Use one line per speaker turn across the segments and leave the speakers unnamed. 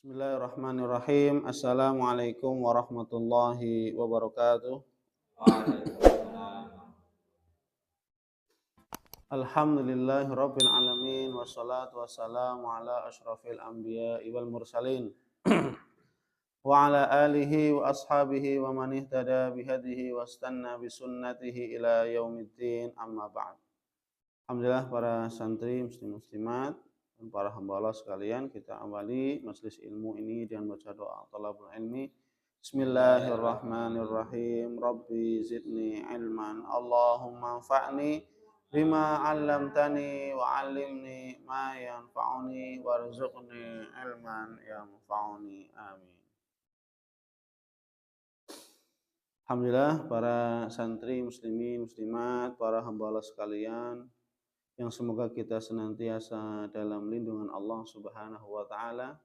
Bismillahirrahmanirrahim. Assalamualaikum warahmatullahi wabarakatuh.
Waalaikumsalam.
Alhamdulillahirabbil alamin wassalatu wassalamu ala asyrafil anbiya'i wal mursalin wa ala alihi wa ashabihi wa man ihtada bihadihi wastanna bisunnatihi ila yaumiddin amma ba'd. Alhamdulillah para santri muslim-muslimat dan para hamba Allah sekalian, kita awali majelis ilmu ini dengan baca doa talabul ilmi. Bismillahirrahmanirrahim. Rabbi zidni ilman. Allahumma anfa'ni bima 'allamtani wa 'allimni ma yanfa'uni warzuqni ilman yanfa'uni. Amin. Alhamdulillah para santri muslimin muslimat, para hamba Allah sekalian, yang semoga kita senantiasa dalam lindungan Allah Subhanahu wa taala,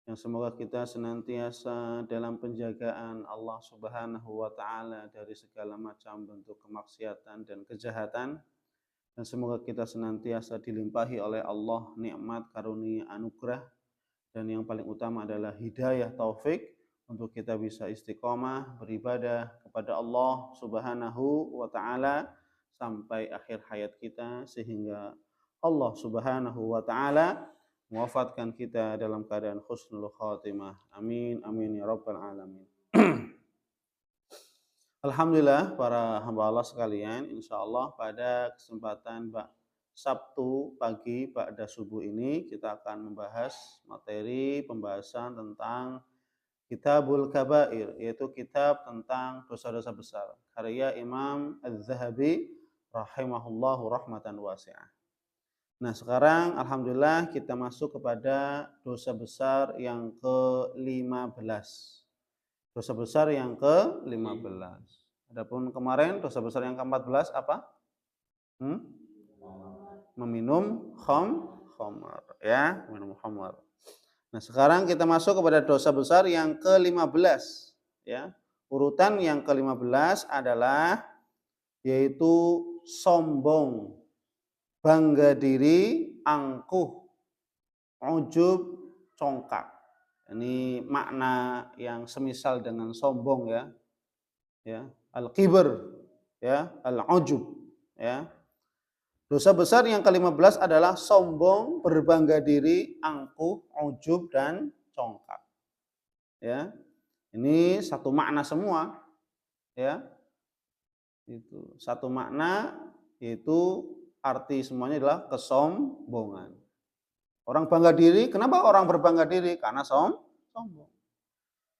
yang semoga kita senantiasa dalam penjagaan Allah Subhanahu wa taala dari segala macam bentuk kemaksiatan dan kejahatan, dan semoga kita senantiasa dilimpahi oleh Allah nikmat, karunia, anugerah, dan yang paling utama adalah hidayah taufik untuk kita bisa istiqomah beribadah kepada Allah Subhanahu wa taala sampai akhir hayat kita, sehingga Allah Subhanahu wa taala mewafatkan kita dalam keadaan husnul khatimah. Amin amin ya rabbal alamin. Alhamdulillah para hamba Allah sekalian, insyaallah pada kesempatan Sabtu pagi ba'da subuh ini kita akan membahas materi pembahasan tentang Kitabul Kabair, yaitu kitab tentang dosa-dosa besar, karya Imam Az-Zahabi rahimahullahu rahmatan wasi'ah. Nah, sekarang alhamdulillah kita masuk kepada dosa besar yang ke-15. Dosa besar yang ke-15. Adapun kemarin dosa besar yang ke-14 apa? Meminum khamar, ya, minum khamar. Nah, sekarang kita masuk kepada dosa besar yang ke-15, ya. Urutan yang ke-15 adalah yaitu sombong, bangga diri, angkuh, ujub, congkak. Ini makna yang semisal dengan sombong, ya. Ya, al-kibr, ya, al-ujub, ya. Dosa besar yang ke-15 adalah sombong, berbangga diri, angkuh, ujub, dan congkak. Ya. Ini satu makna semua, ya. Itu satu makna, yaitu arti semuanya adalah kesombongan. Orang bangga diri, kenapa orang berbangga diri? Karena sombong.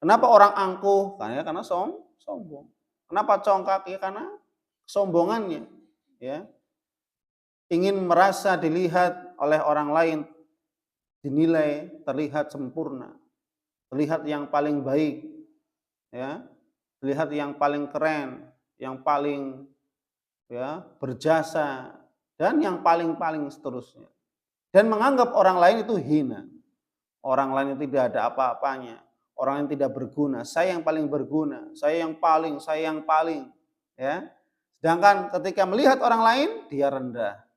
Kenapa orang angkuh? Karena sombong. Kenapa congkak? Ya karena kesombongannya, ya. Ingin merasa dilihat oleh orang lain, dinilai terlihat sempurna, terlihat yang paling baik, ya, terlihat yang paling keren, yang paling, ya, berjasa, dan yang paling seterusnya. Dan menganggap orang lain itu hina, orang lain itu tidak ada apa-apanya, orang yang tidak berguna. Saya yang paling berguna, saya yang paling, ya. Sedangkan ketika melihat orang lain, dia rendah,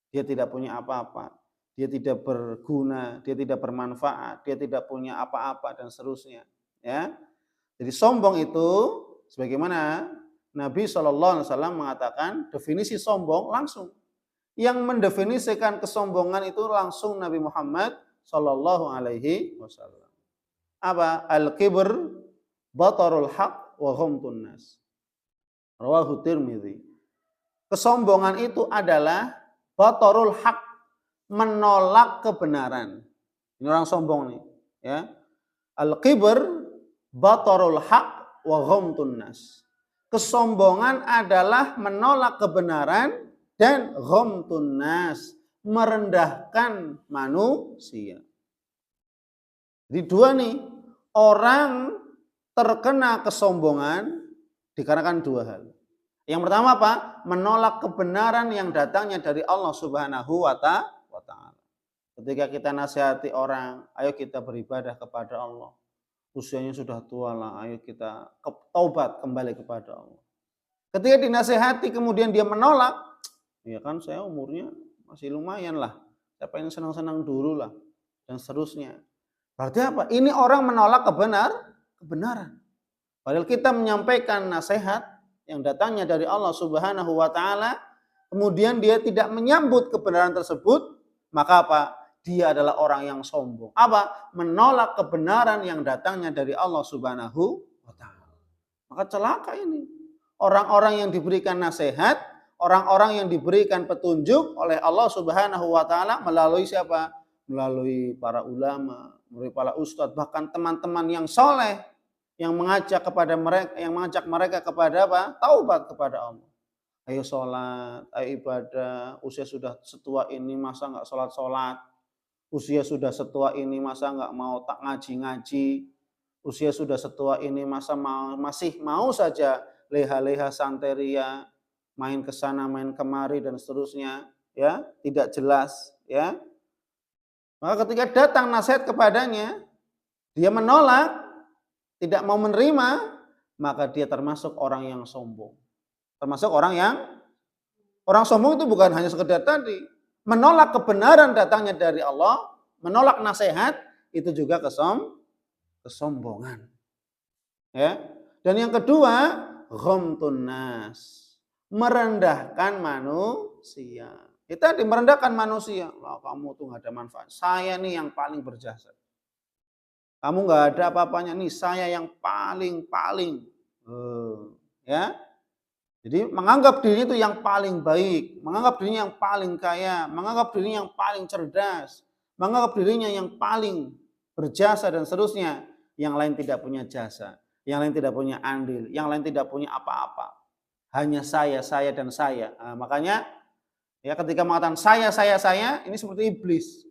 dia tidak punya apa-apa, dia tidak berguna, dia tidak bermanfaat, dia tidak punya apa-apa, dan seterusnya, ya. Jadi sombong itu, sebagaimana Nabi SAW mengatakan, definisi sombong langsung. Yang mendefinisikan kesombongan itu langsung Nabi Muhammad SAW. Apa? Al-kibr batarul haq wa ghamtun nas. Rawahu Tirmidzi. Kesombongan itu adalah batarul haq, menolak kebenaran. Ini orang sombong nih, ya. Al-kibr batarul haq wa ghamtun nas. Kesombongan adalah menolak kebenaran dan ghamtun nas, merendahkan manusia. Jadi dua nih, orang terkena kesombongan dikarenakan dua hal. Yang pertama apa? Menolak kebenaran yang datangnya dari Allah Subhanahu wa ta'ala. Ketika kita nasihati orang, ayo kita beribadah kepada Allah. Usianya sudah tua lah, ayo kita taubat kembali kepada Allah. Ketika dinasihati kemudian dia menolak, ya kan saya umurnya masih lumayan lah, saya pengen senang-senang dulu lah, dan seterusnya. Berarti apa? Ini orang menolak kebenaran. Padahal kita menyampaikan nasihat yang datangnya dari Allah Subhanahu wa taala, kemudian dia tidak menyambut kebenaran tersebut, maka apa? Dia adalah orang yang sombong. Apa? Menolak kebenaran yang datangnya dari Allah Subhanahu wa taala. Maka celaka ini. Orang-orang yang diberikan nasihat, orang-orang yang diberikan petunjuk oleh Allah Subhanahu wa taala melalui siapa? Melalui para ulama, melalui para ustadz, bahkan teman-teman yang soleh yang mengajak mereka kepada apa? Taubat kepada Allah. Ayo sholat, ayo ibadah. Usia sudah setua ini masa nggak sholat-sholat? Usia sudah setua ini masa nggak mau tak ngaji-ngaji? Usia sudah setua ini masih mau saja leha-leha santeria, main ke sana, main kemari dan seterusnya, ya, tidak jelas, ya. Maka ketika datang nasihat kepadanya, dia menolak, tidak mau menerima, maka dia termasuk orang yang sombong. Termasuk orang sombong itu bukan hanya sekedar tadi menolak kebenaran datangnya dari Allah, menolak nasihat, itu juga kesombongan. Ya. Dan yang kedua, ghamtun nas, merendahkan manusia. Kita merendahkan manusia. Lah, kamu tuh nggak ada manfaat. Saya nih yang paling berjasa. Kamu nggak ada apa-apanya nih. Saya yang paling. Ya. Jadi menganggap dirinya itu yang paling baik, menganggap dirinya yang paling kaya, menganggap dirinya yang paling cerdas, menganggap dirinya yang paling berjasa dan seterusnya. Yang lain tidak punya jasa, yang lain tidak punya andil, yang lain tidak punya apa-apa. Hanya saya dan saya. Nah, makanya ya ketika mengatakan saya, ini seperti iblis.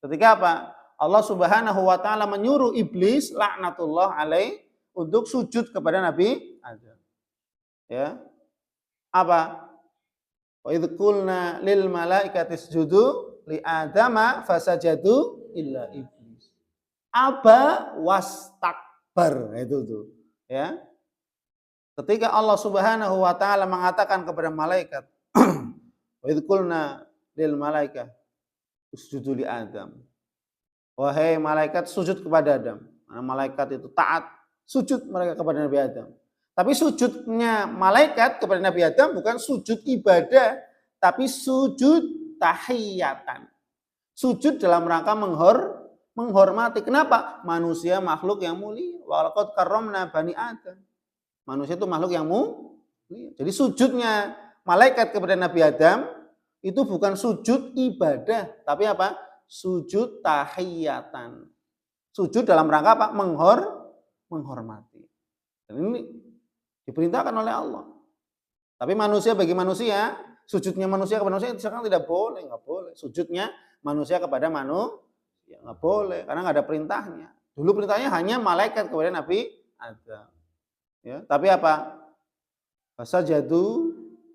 Ketika apa? Allah Subhanahu wa taala menyuruh iblis laknatullah alaih untuk sujud kepada Nabi Adam. Ya. Apa? Wa idz qulna lil malaikati isjudu li adama fasajadu illa iblis. Aba wastakbar, itu tuh, ya. Ketika Allah Subhanahu wa taala mengatakan kepada malaikat, wa idz qulna lil malaikati isjudu li Adam. Wahai malaikat, sujud kepada Adam. Nah, malaikat itu taat, sujud mereka kepada Nabi Adam. Tapi sujudnya malaikat kepada Nabi Adam bukan sujud ibadah, tapi sujud tahiyatan. Sujud dalam rangka menghormati. Kenapa? Manusia makhluk yang mulia. Walaqad karramna bani Adam. Manusia itu makhluk yang mulia. Jadi sujudnya malaikat kepada Nabi Adam itu bukan sujud ibadah, tapi apa? Sujud tahiyatan. Sujud dalam rangka apa? Menghormati. Dan ini diperintahkan oleh Allah. Tapi manusia bagi manusia, sujudnya manusia kepada manusia sekarang tidak boleh, nggak boleh. Sujudnya manusia kepada manusia nggak boleh, karena nggak ada perintahnya. Dulu perintahnya hanya malaikat kepada Nabi Adam. Ya, tapi apa? Fasajadu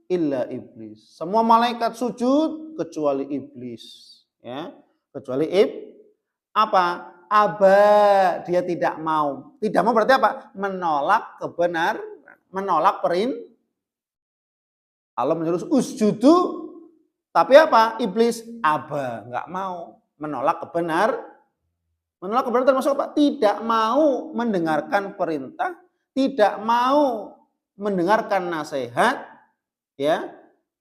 illa iblis. Semua malaikat sujud kecuali iblis. Ya, kecuali apa? Aba, dia tidak mau. Tidak mau berarti apa? Menolak kebenaran, menolak perintah. Allah menyuruh usjudu, tapi apa? Iblis aba, nggak mau, menolak kebenaran. Menolak kebenaran termasuk apa? Tidak mau mendengarkan perintah, tidak mau mendengarkan nasihat, ya.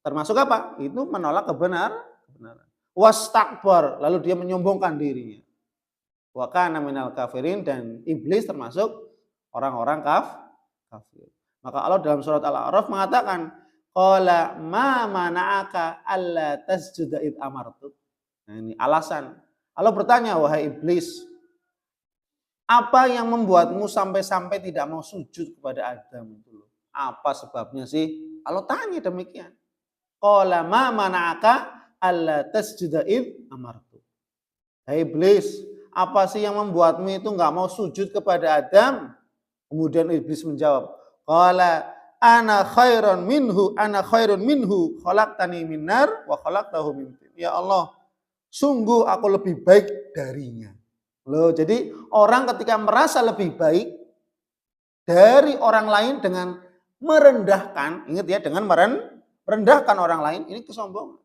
Termasuk apa? Itu menolak kebenaran. Wastakbar, lalu dia menyombongkan dirinya. Wa kana minal kafirin, dan iblis termasuk orang-orang kafir. Maka Allah dalam surat Al-A'raf mengatakan, qala ma mana'aka alla tasjuda id amartu. Nah, ini alasan. Allah bertanya, wahai iblis, apa yang membuatmu sampai-sampai tidak mau sujud kepada Adam itu? Apa sebabnya sih? Allah tanya demikian. Qala ma mana'aka alla tasjuda id amartu. Hai iblis, apa sih yang membuatmu itu nggak mau sujud kepada Adam? Kemudian iblis menjawab, qala ana khairun minhu khalaqtani min nar wa khalaqtahu min tin. Ya Allah, sungguh aku lebih baik darinya. Loh, jadi orang ketika merasa lebih baik dari orang lain dengan merendahkan, ingat ya, dengan merendahkan orang lain, ini kesombongan.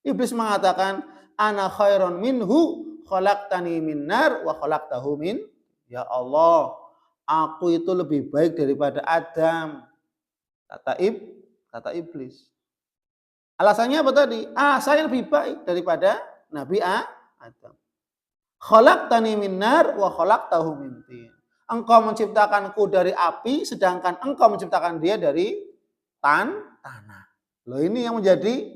Iblis mengatakan ana khairun minhu khalaqtani min nar wa khalaqtahu min, ya Allah, aku itu lebih baik daripada Adam. Kata iblis. Alasannya apa tadi? Saya lebih baik daripada Nabi Adam. Khalaqtani min nar wa khalaqtahu min tin. Engkau menciptakanku dari api, sedangkan engkau menciptakan dia dari tanah. Loh, ini yang menjadi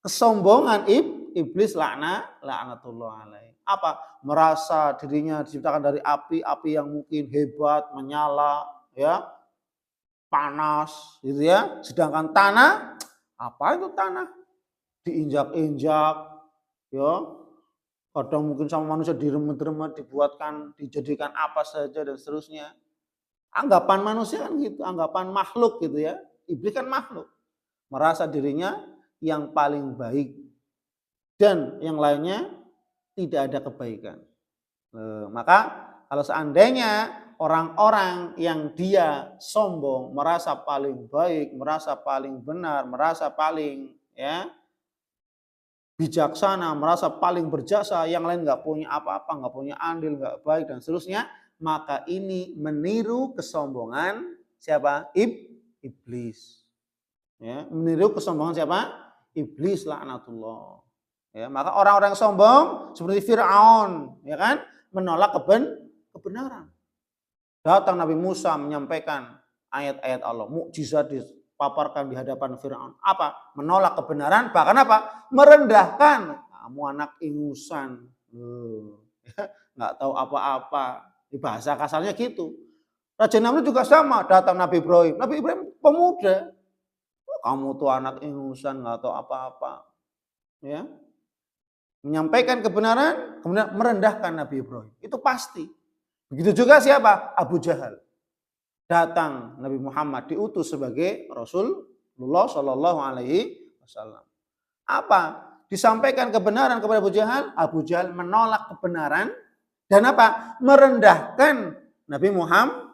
kesombongan iblis laknatullah alaih. Apa? Merasa dirinya diciptakan dari api yang mungkin hebat, menyala, ya, panas, gitu ya. Sedangkan tanah, apa itu tanah? Diinjak-injak, ya. Kadang mungkin sama manusia diremet-remet, dijadikan apa saja dan seterusnya. Anggapan manusia kan gitu, anggapan makhluk gitu ya. Iblis kan makhluk. Merasa dirinya yang paling baik. Dan yang lainnya tidak ada kebaikan. Maka kalau seandainya orang-orang yang dia sombong, merasa paling baik, merasa paling benar, merasa paling bijaksana, merasa paling berjasa, yang lain nggak punya apa-apa, nggak punya andil, nggak baik dan seterusnya, maka ini meniru kesombongan siapa? Iblis. Ya, meniru kesombongan siapa? Iblis laknatullah. Ya, maka orang-orang sombong seperti Firaun, ya kan, menolak kebenaran. Datang Nabi Musa menyampaikan ayat-ayat Allah, mukjizat dipaparkan di hadapan Firaun. Apa? Menolak kebenaran, bahkan apa? Merendahkan. Kamu anak ingusan, nggak tahu apa-apa. Di bahasa kasarnya gitu. Raja Namrud juga sama. Datang Nabi Ibrahim. Nabi Ibrahim pemuda. Kamu tuh anak ingusan, nggak tahu apa-apa. Ya, menyampaikan kebenaran, kemudian merendahkan Nabi Ibrahim. Itu pasti. Begitu juga siapa? Abu Jahal. Datang Nabi Muhammad diutus sebagai Rasulullah Shallallahu Alaihi Wasallam. Apa? Disampaikan kebenaran kepada Abu Jahal. Abu Jahal menolak kebenaran dan apa? Merendahkan Nabi Muhammad.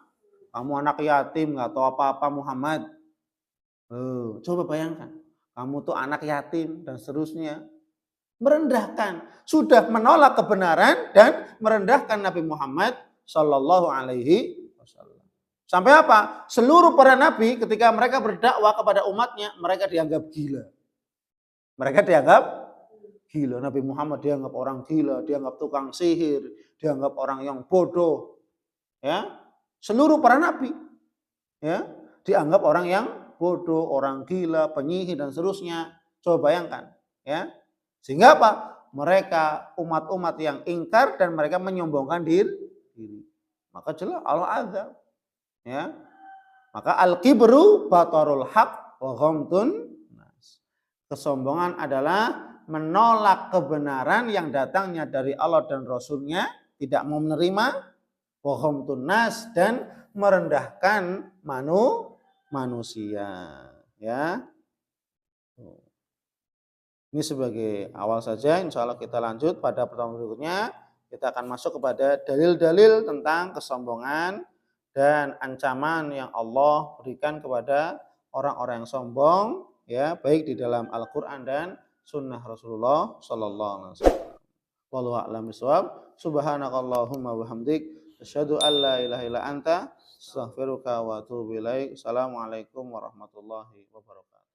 Kamu anak yatim, nggak tahu apa-apa Muhammad. Coba bayangkan, kamu tuh anak yatim dan seterusnya. Merendahkan, sudah menolak kebenaran dan merendahkan Nabi Muhammad Shallallahu Alaihi Wasallam. Sampai apa? Seluruh para nabi ketika mereka berdakwah kepada umatnya, mereka dianggap gila. Mereka dianggap gila. Nabi Muhammad dianggap orang gila, dianggap tukang sihir, dianggap orang yang bodoh. Ya, seluruh para nabi, ya, dianggap orang yang bodoh, orang gila, penyihir dan seterusnya. Coba bayangkan, ya. Sehingga apa? Mereka umat-umat yang ingkar dan mereka menyombongkan diri. Maka jelas Allah azab. Ya. Maka al-kibru batarul haq wa ghamtun nas. Kesombongan adalah menolak kebenaran yang datangnya dari Allah dan Rasulnya, tidak mau menerima, wa ghamtun nas, dan merendahkan manusia. Ya. Ini sebagai awal saja, insya Allah kita lanjut pada pertemuan berikutnya. Kita akan masuk kepada dalil-dalil tentang kesombongan dan ancaman yang Allah berikan kepada orang-orang yang sombong, ya, baik di dalam Al-Quran dan Sunnah Rasulullah Sallallahu Alaihi Wasallam. Wallahu a'lam bishawab. Subhanakallahumma wahamdik. Asyhadu an la ilaha illa anta astaghfiruka wa atubu ilaik. Assalamualaikum warahmatullahi wabarakatuh.